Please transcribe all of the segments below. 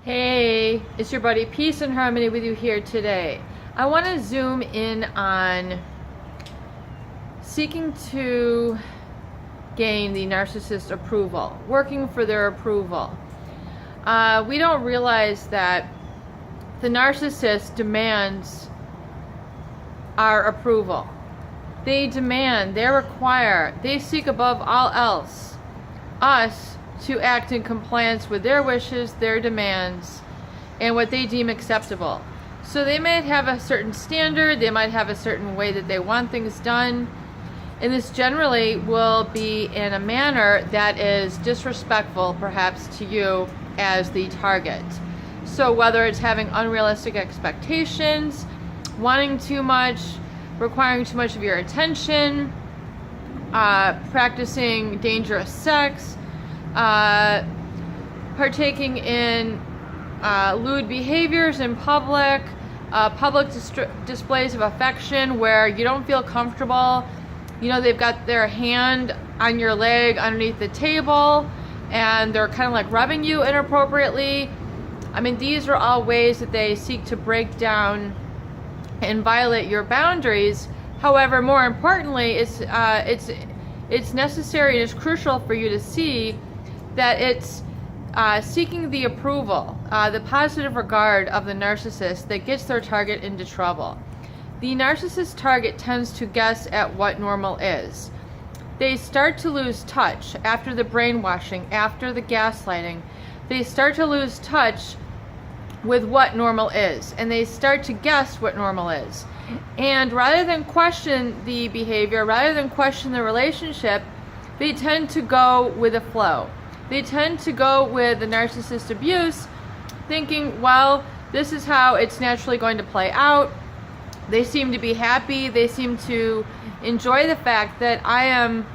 Hey, it's your buddy Peace and Harmony with you here today. I want to zoom in on seeking to gain the narcissist approval, working for their approval. We don't realize that the narcissist demands our approval. They demand, they require, they seek above all else us to act in compliance with their wishes, their demands, and what they deem acceptable. So they might have a certain standard, they might have a certain way that they want things done, and this generally will be in a manner that is disrespectful perhaps to you as the target. So whether it's having unrealistic expectations, wanting too much, requiring too much of your attention, practicing dangerous sex, partaking in lewd behaviors in public, public displays of affection where you don't feel comfortable. You know, they've got their hand on your leg underneath the table and they're kind of like rubbing you inappropriately. I mean, these are all ways that they seek to break down and violate your boundaries. However, more importantly, it's necessary and it's crucial for you to see that it's seeking the approval, the positive regard of the narcissist that gets their target into trouble. The narcissist target tends to guess at what normal is. They start to lose touch after the brainwashing, after the gaslighting. They start to lose touch with what normal is, and they start to guess what normal is. And rather than question the behavior, rather than question the relationship, they tend to go with the flow. They tend to go with the narcissist abuse, thinking, well, this is how it's naturally going to play out. They seem to be happy. They seem to enjoy the fact that I am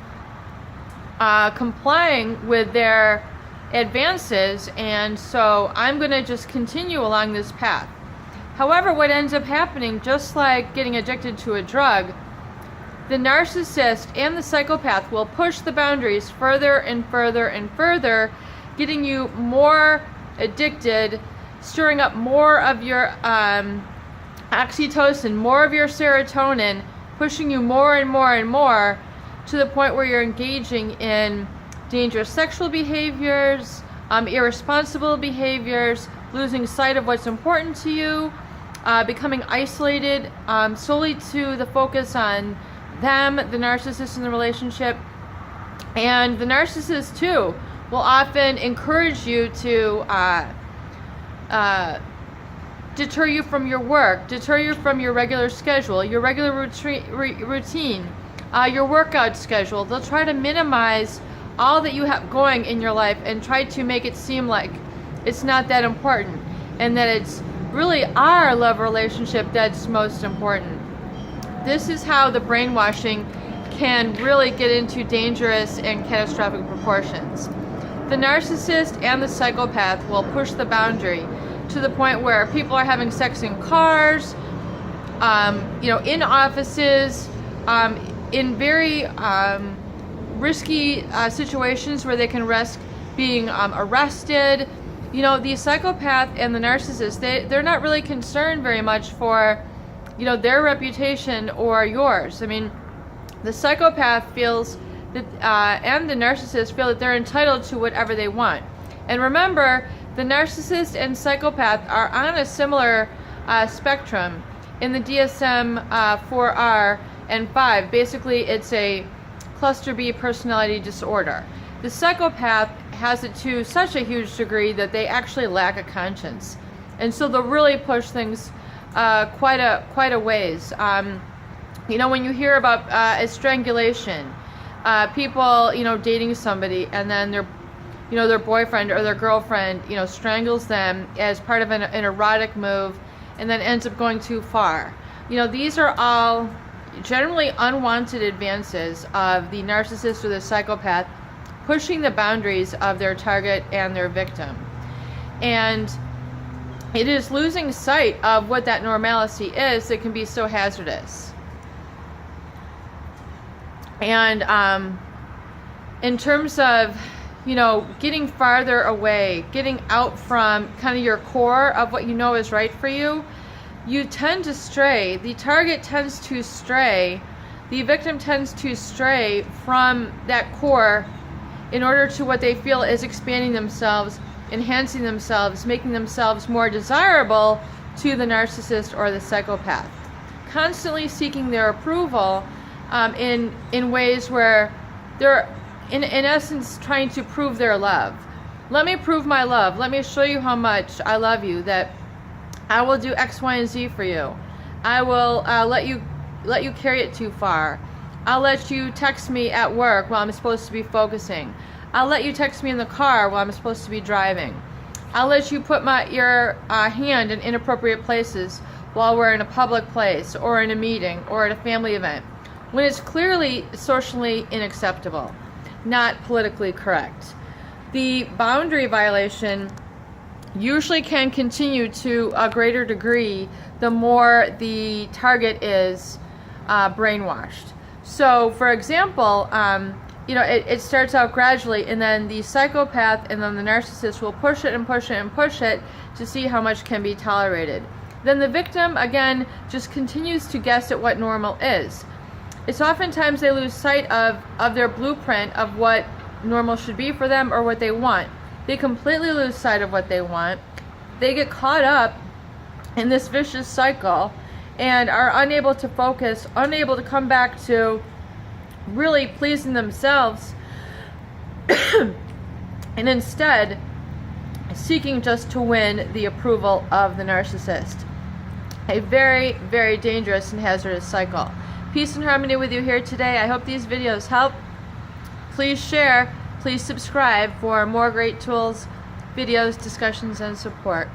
complying with their advances, and so I'm going to just continue along this path. However, what ends up happening, just like getting addicted to a drug, the narcissist and the psychopath will push the boundaries further and further and further, getting you more addicted, stirring up more of your oxytocin, more of your serotonin, pushing you more and more and more to the point where you're engaging in dangerous sexual behaviors, irresponsible behaviors, losing sight of what's important to you, becoming isolated solely to the focus on them, the narcissist in the relationship. And the narcissist too will often encourage you to deter you from your work, deter you from your regular schedule, your regular routine, your workout schedule. They'll try to minimize all that you have going in your life and try to make it seem like it's not that important and that it's really our love relationship that's most important. This is how the brainwashing can really get into dangerous and catastrophic proportions. The narcissist and the psychopath will push the boundary to the point where people are having sex in cars, in offices, in very risky situations where they can risk being arrested. You know, the psychopath and the narcissist, they're not really concerned very much for, their reputation or yours. I mean, the psychopath feels that, and the narcissist feel that they're entitled to whatever they want. And remember, the narcissist and psychopath are on a similar spectrum in the DSM-4R and 5. Basically, it's a cluster B personality disorder. The psychopath has it to such a huge degree that they actually lack a conscience, and so they'll really push things quite a ways. When you hear about strangulation, people dating somebody and then their boyfriend or their girlfriend strangles them as part of an erotic move and then ends up going too far. These are all generally unwanted advances of the narcissist or the psychopath pushing the boundaries of their target and their victim. And it is losing sight of what that normalcy is that can be so hazardous. And in terms of getting farther away, getting out from kind of your core of what you know is right for you, you tend to stray. The target tends to stray. The victim tends to stray from that core in order to what they feel is expanding themselves, enhancing themselves, making themselves more desirable to the narcissist or the psychopath. Constantly seeking their approval in ways where they're in essence trying to prove their love. Let me prove my love. Let me show you how much I love you, that I will do X, Y, and Z for you. I will let you carry it too far. I'll let you text me at work while I'm supposed to be focusing. I'll let you text me in the car while I'm supposed to be driving. I'll let you put your hand in inappropriate places while we're in a public place or in a meeting or at a family event, when it's clearly socially unacceptable, not politically correct. The boundary violation usually can continue to a greater degree the more the target is brainwashed. So, for example, it starts out gradually, and then the psychopath and then the narcissist will push it and push it and push it to see how much can be tolerated. Then the victim, again, just continues to guess at what normal is. It's oftentimes they lose sight of their blueprint of what normal should be for them or what they want. They completely lose sight of what they want. They get caught up in this vicious cycle and are unable to focus, unable to come back to really pleasing themselves, and instead seeking just to win the approval of the narcissist. A very, very dangerous and hazardous cycle. Peace and harmony with you here today. I hope these videos help. Please share, please subscribe for more great tools, videos, discussions, and support.